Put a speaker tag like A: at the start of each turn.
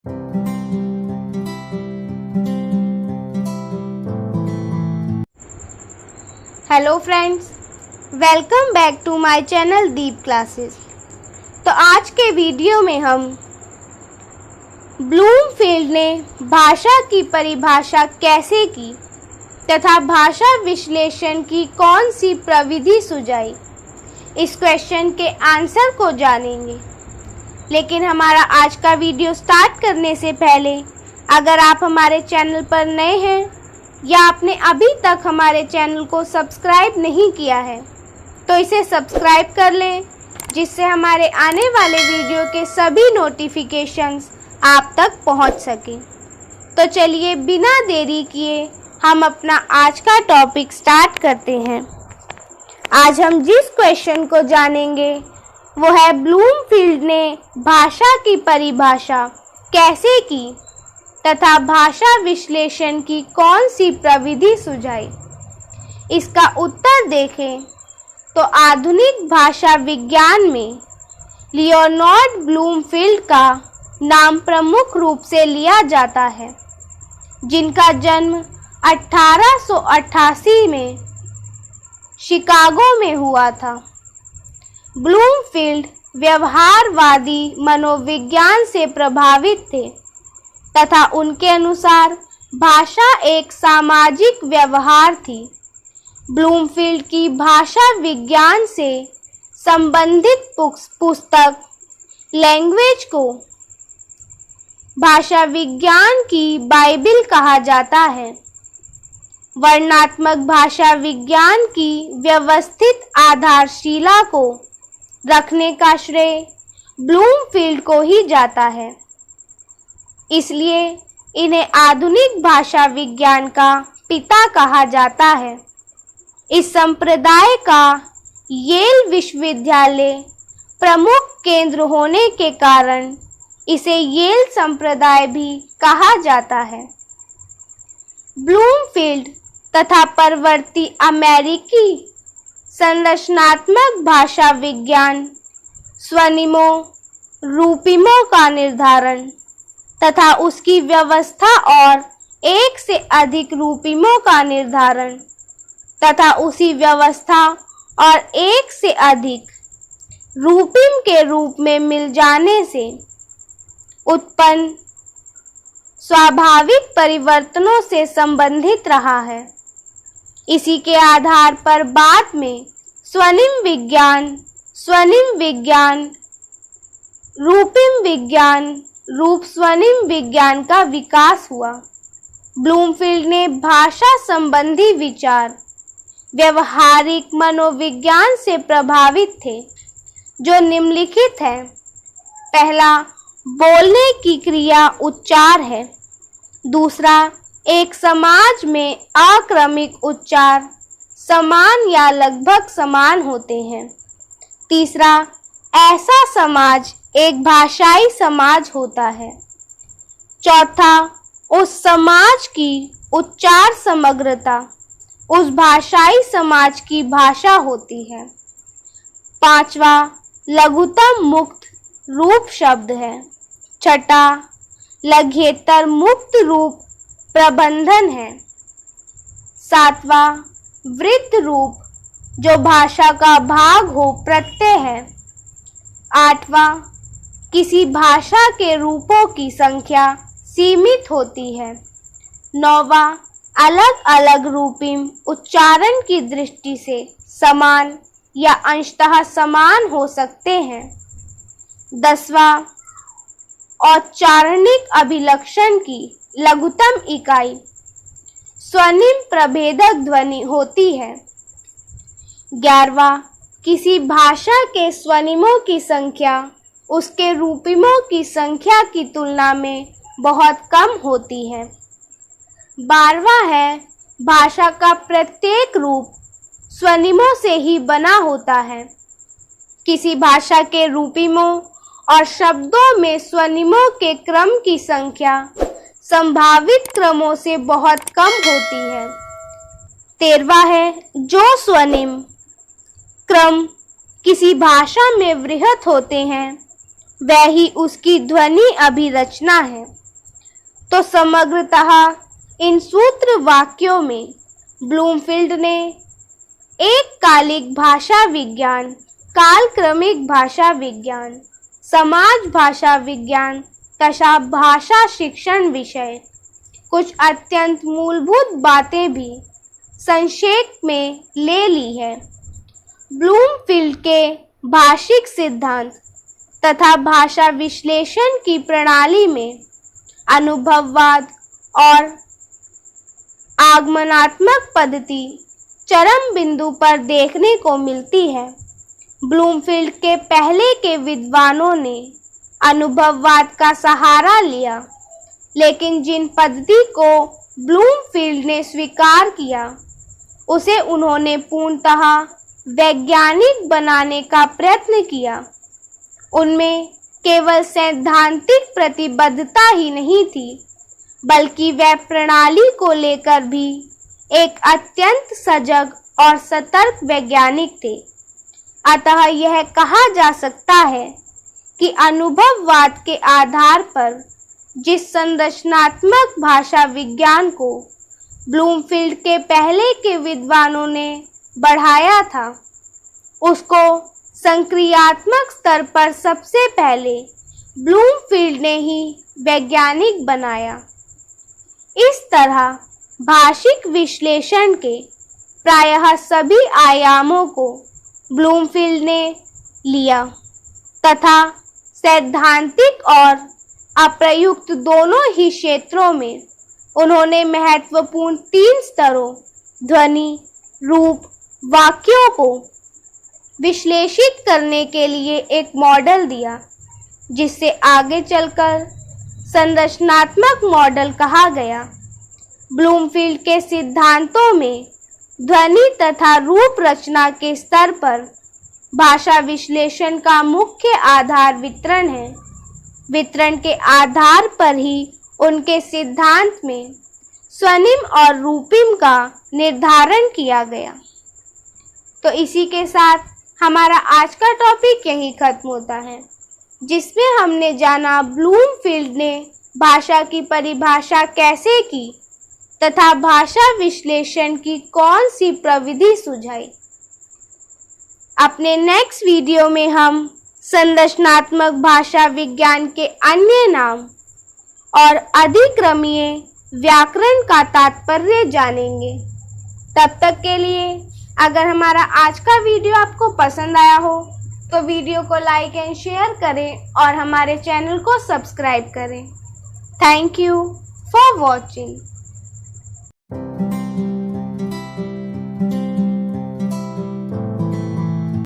A: Hello friends, welcome back to my channel Deep classes. तो आज के वीडियो में हम ब्लूमफील्ड ने भाषा की परिभाषा कैसे की तथा भाषा विश्लेषण की कौन सी प्रविधि सुझाई, इस क्वेश्चन के आंसर को जानेंगे। लेकिन हमारा आज का वीडियो स्टार्ट करने से पहले अगर आप हमारे चैनल पर नए हैं या आपने अभी तक हमारे चैनल को सब्सक्राइब नहीं किया है तो इसे सब्सक्राइब कर लें, जिससे हमारे आने वाले वीडियो के सभी नोटिफिकेशंस आप तक पहुंच सकें। तो चलिए बिना देरी किए हम अपना आज का टॉपिक स्टार्ट करते हैं। आज हम जिस क्वेश्चन को जानेंगे वो है ब्लूमफील्ड ने भाषा की परिभाषा कैसे की तथा भाषा विश्लेषण की कौन सी प्रविधि सुझाई। इसका उत्तर देखें तो आधुनिक भाषा विज्ञान में लियोनार्ड ब्लूमफील्ड का नाम प्रमुख रूप से लिया जाता है, जिनका जन्म 1888 में शिकागो में हुआ था। ब्लूमफील्ड व्यवहारवादी मनोविज्ञान से प्रभावित थे तथा उनके अनुसार भाषा एक सामाजिक व्यवहार थी। ब्लूमफील्ड की भाषा विज्ञान से संबंधित पुस्तक लैंग्वेज को भाषा विज्ञान की बाइबिल कहा जाता है। वर्णनात्मक भाषा विज्ञान की व्यवस्थित आधारशिला को रखने का श्रेय ब्लूमफील्ड को ही जाता है। इसलिए इन्हें आधुनिक भाषा विज्ञान का पिता कहा जाता है। इस संप्रदाय का येल विश्वविद्यालय प्रमुख केंद्र होने के कारण इसे येल संप्रदाय भी कहा जाता है। ब्लूमफील्ड तथा परवर्ती अमेरिकी संरचनात्मक भाषा विज्ञान स्वनिमों, रूपिमों का निर्धारण तथा उसकी व्यवस्था और एक से अधिक रूपिमों का निर्धारण तथा उसी व्यवस्था और एक से अधिक रूपिम के रूप में मिल जाने से उत्पन्न स्वाभाविक परिवर्तनों से संबंधित रहा है। इसी के आधार पर बाद में स्वनिम विज्ञान, रूपिम विज्ञान, रूप स्वनिम विज्ञान का विकास हुआ। ब्लूमफील्ड ने भाषा संबंधी विचार व्यवहारिक मनोविज्ञान से प्रभावित थे, जो निम्नलिखित है। पहला, बोलने की क्रिया उच्चार है। दूसरा, एक समाज में अक्रमिक उच्चार समान या लगभग समान होते हैं। तीसरा, ऐसा समाज एक भाषाई समाज होता है। चौथा, उस समाज की उच्चार समग्रता उस भाषाई समाज की भाषा होती है। पांचवा, लघुतम मुक्त रूप शब्द है। छठा, लघ्यतर मुक्त रूप प्रबंधन है। सातवां, वृत्त रूप जो भाषा का भाग हो प्रत्यय है। आठवां, किसी भाषा के रूपों की संख्या सीमित होती है। नौवां, अलग अलग रूपिम उच्चारण की दृष्टि से समान या अंशतः समान हो सकते हैं। 10वां, औच्चारणिक अभिलक्षण की लघुतम इकाई स्वनिम प्रभेदक ध्वनि होती है। 11वां, किसी भाषा के स्वनिमों की संख्या उसके रूपिमों की संख्या की तुलना में बहुत कम होती है। 12वां है, भाषा का प्रत्येक रूप स्वनिमों से ही बना होता है। किसी भाषा के रूपिमों और शब्दों में स्वनिमों के क्रम की संख्या संभावित क्रमों से बहुत कम होती है। 13वां है, जो स्वनिम क्रम किसी भाषा में वृहत होते हैं वह ही उसकी ध्वनि अभिरचना है। तो समग्रतः इन सूत्र वाक्यों में ब्लूमफील्ड ने एक कालिक भाषा विज्ञान, कालक्रमिक भाषा विज्ञान, समाज भाषा विज्ञान तथा भाषा शिक्षण विषय कुछ अत्यंत मूलभूत बातें भी संक्षेप में ले ली है। ब्लूमफील्ड के भाषिक सिद्धांत तथा भाषा विश्लेषण की प्रणाली में अनुभववाद और आगमनात्मक पद्धति चरम बिंदु पर देखने को मिलती है। ब्लूमफील्ड के पहले के विद्वानों ने अनुभववाद का सहारा लिया, लेकिन जिन पद्धति को ब्लूमफील्ड ने स्वीकार किया उसे उन्होंने पूर्णतः वैज्ञानिक बनाने का प्रयत्न किया। उनमें केवल सैद्धांतिक प्रतिबद्धता ही नहीं थी, बल्कि वह प्रणाली को लेकर भी एक अत्यंत सजग और सतर्क वैज्ञानिक थे। अतः यह कहा जा सकता है कि अनुभववाद के आधार पर जिस संरचनात्मक भाषा विज्ञान को ब्लूमफील्ड के पहले के विद्वानों ने बढ़ाया था, उसको संक्रियात्मक स्तर पर सबसे पहले ब्लूमफील्ड ने ही वैज्ञानिक बनाया। इस तरह भाषिक विश्लेषण के प्रायः सभी आयामों को ब्लूमफील्ड ने लिया तथा सैद्धांतिक और अप्रयुक्त दोनों ही क्षेत्रों में उन्होंने महत्वपूर्ण 3 स्तरों ध्वनि, रूप, वाक्यों को विश्लेषित करने के लिए एक मॉडल दिया, जिससे आगे चलकर संरचनात्मक मॉडल कहा गया। ब्लूमफील्ड के सिद्धांतों में ध्वनि तथा रूप रचना के स्तर पर भाषा विश्लेषण का मुख्य आधार वितरण है। वितरण के आधार पर ही उनके सिद्धांत में स्वनिम और रूपिम का निर्धारण किया गया। तो इसी के साथ हमारा आज का टॉपिक यहीं खत्म होता है, जिसमें हमने जाना ब्लूमफील्ड ने भाषा की परिभाषा कैसे की तथा भाषा विश्लेषण की कौन सी प्रविधि सुझाई। अपने नेक्स्ट वीडियो में हम संरचनात्मक भाषा विज्ञान के अन्य नाम और अधिक्रमीय व्याकरण का तात्पर्य जानेंगे। तब तक के लिए अगर हमारा आज का वीडियो आपको पसंद आया हो तो वीडियो को लाइक एंड शेयर करें और हमारे चैनल को सब्सक्राइब करें। Thank you for watching.